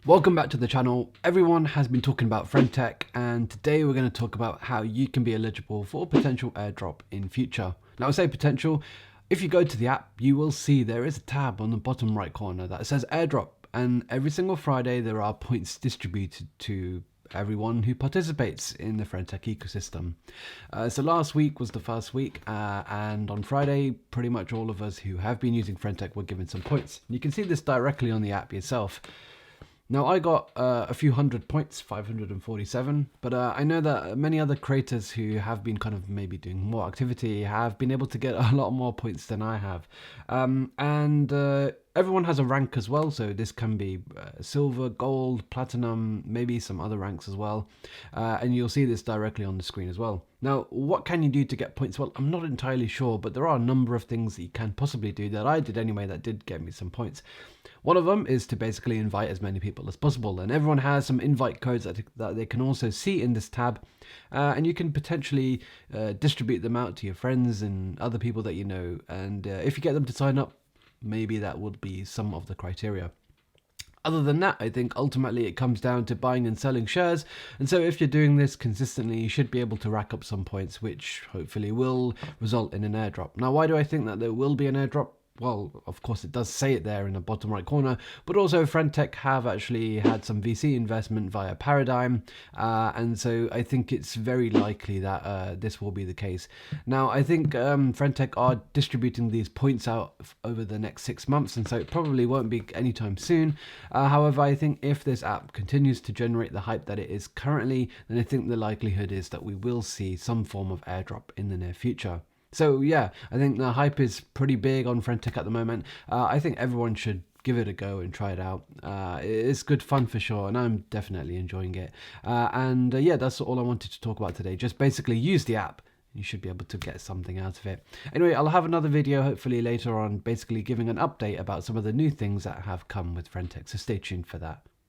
Welcome back to the channel. Everyone has been talking about friend tech, and today we're going to talk about how you can be eligible for potential airdrop in future. Now I say potential, if you go to the app you will see there is a tab on the bottom right corner that says airdrop, and every single Friday there are points distributed to everyone who participates in the friend tech ecosystem. So last week was the first week, and on Friday pretty much all of us who have been using friend tech were given some points. You can see this directly on the app yourself. Now I got a few hundred points, 547, but I know that many other creators who have been kind of maybe doing more activity have been able to get a lot more points than I have. And everyone has a rank as well, so this can be silver, gold, platinum, maybe some other ranks as well. And you'll see this directly on the screen as well. Now, what can you do to get points? Well, I'm not entirely sure, but there are a number of things that you can possibly do that I did anyway that did get me some points. One of them is to basically invite as many people as possible, and everyone has some invite codes that they can also see in this tab, and you can potentially distribute them out to your friends and other people that you know, and if you get them to sign up, maybe that would be some of the criteria. Other than that, I think ultimately it comes down to buying and selling shares, and so if you're doing this consistently, you should be able to rack up some points, which hopefully will result in an airdrop. Now, why do I think that there will be an airdrop? Well, of course it does say it there in the bottom right corner, but also friend tech have actually had some VC investment via Paradigm, and so I think it's very likely that this will be the case. Now, I think friend tech are distributing these points out over the next 6 months, and so it probably won't be anytime soon. However, I think if this app continues to generate the hype that it is currently, then I think the likelihood is that we will see some form of airdrop in the near future. So yeah, I think the hype is pretty big on friend tech at the moment. I think everyone should give it a go and try it out. It's good fun for sure, and I'm definitely enjoying it. Yeah, that's all I wanted to talk about today. Just basically use the app. You should be able to get something out of it. Anyway, I'll have another video hopefully later on, basically giving an update about some of the new things that have come with friend tech, so stay tuned for that.